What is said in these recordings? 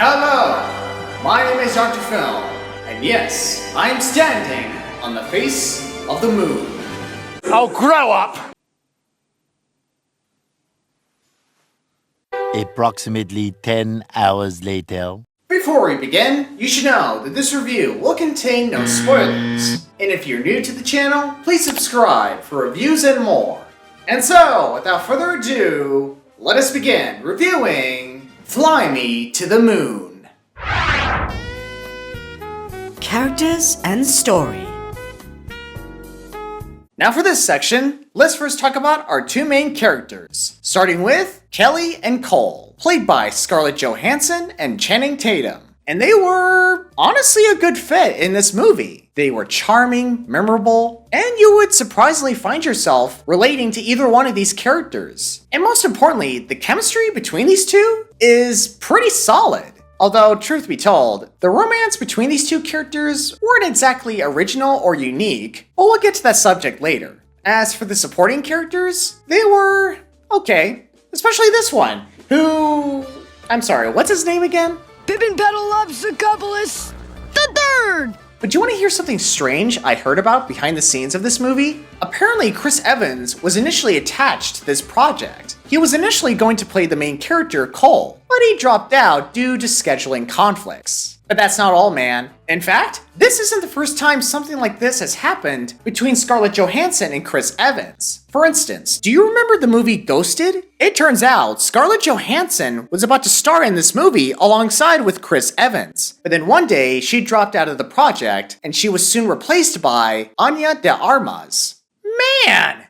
Hello, my name is Dr. Film, and yes, I am standing on the face of the moon. Oh, grow up! Approximately 10 hours later. Before we begin, you should know that this review will contain no spoilers. And if you're new to the channel, please subscribe for reviews and more. And so, without further ado, let us begin reviewing Fly Me to the Moon. Characters and story. Now for this section, let's first talk about our two main characters, starting with Kelly and Cole, played by Scarlett Johansson and Channing Tatum. And they were honestly a good fit in this movie. They were charming, memorable, and you would surprisingly find yourself relating to either one of these characters. And most importantly, the chemistry between these two is pretty solid. Although, truth be told, the romance between these two characters weren't exactly original or unique, but we'll get to that subject later. As for the supporting characters, they were okay, especially this one, who... I'm sorry, what's his name again? Pippin Pedalopsicopoulos the third! But do you want to hear something strange I heard about behind the scenes of this movie? Apparently, Chris Evans was initially attached to this project. He was initially going to play the main character, Cole, but he dropped out due to scheduling conflicts. But that's not all, man. In fact, this isn't the first time something like this has happened between Scarlett Johansson and Chris Evans. For instance, do you remember the movie Ghosted? It turns out Scarlett Johansson was about to star in this movie alongside with Chris Evans. But then one day, she dropped out of the project and she was soon replaced by Anya de Armas. Man!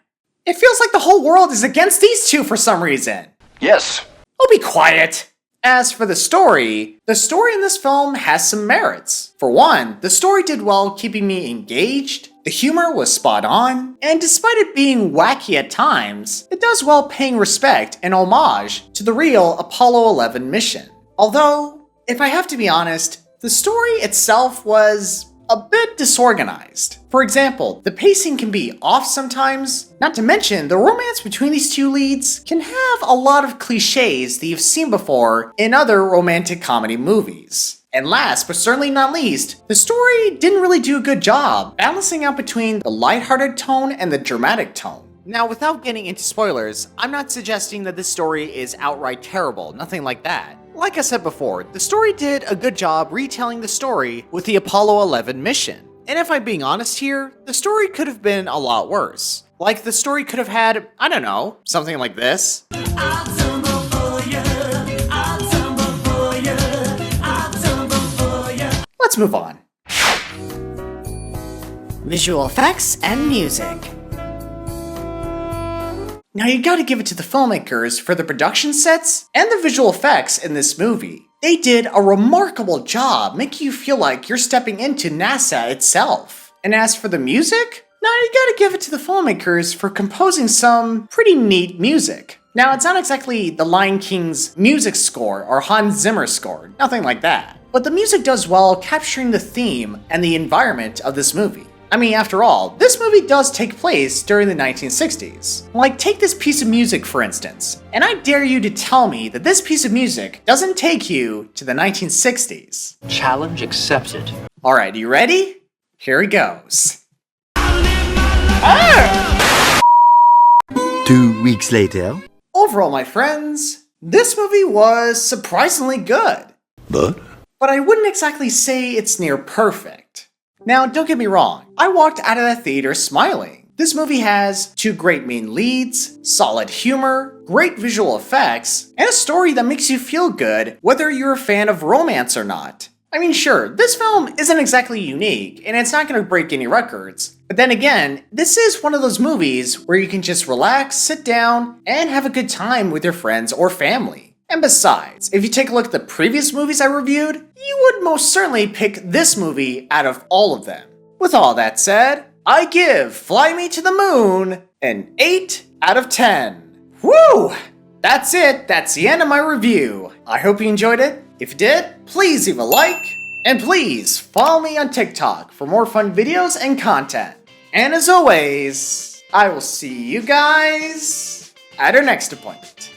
It feels like the whole world is against these two for some reason. Yes. Oh, be quiet! As for the story in this film has some merits. For one, the story did well keeping me engaged, the humor was spot on, and despite it being wacky at times, it does well paying respect and homage to the real Apollo 11 mission. Although, if I have to be honest, the story itself was a bit disorganized. For example, the pacing can be off sometimes, not to mention the romance between these two leads can have a lot of cliches that you've seen before in other romantic comedy movies. And last but certainly not least, the story didn't really do a good job balancing out between the lighthearted tone and the dramatic tone. Now, without getting into spoilers, I'm not suggesting that this story is outright terrible, nothing like that. Like I said before, the story did a good job retelling the story with the Apollo 11 mission. And if I'm being honest here, the story could have been a lot worse. Like the story could have had, I don't know, something like this. Let's move on. Visual effects and music. Now you gotta give it to the filmmakers for the production sets and the visual effects in this movie. They did a remarkable job making you feel like you're stepping into NASA itself. And as for the music, now you gotta give it to the filmmakers for composing some pretty neat music. Now it's not exactly the Lion King's music score or Hans Zimmer score, nothing like that. But the music does well capturing the theme and the environment of this movie. I mean, after all, this movie does take place during the 1960s. Like, take this piece of music for instance, and I dare you to tell me that this piece of music doesn't take you to the 1960s. Challenge accepted. Alright, you ready? Here it goes. 2 weeks later. Overall, my friends, this movie was surprisingly good. But I wouldn't exactly say it's near perfect. Now, don't get me wrong, I walked out of that theater smiling. This movie has two great main leads, solid humor, great visual effects, and a story that makes you feel good whether you're a fan of romance or not. I mean, sure, this film isn't exactly unique, and it's not going to break any records. But then again, this is one of those movies where you can just relax, sit down, and have a good time with your friends or family. And besides, if you take a look at the previous movies I reviewed, you would most certainly pick this movie out of all of them. With all that said, I give Fly Me to the Moon an 8 out of 10. Woo! That's it, that's the end of my review. I hope you enjoyed it. If you did, please leave a like, and please follow me on TikTok for more fun videos and content. And as always, I will see you guys at our next appointment.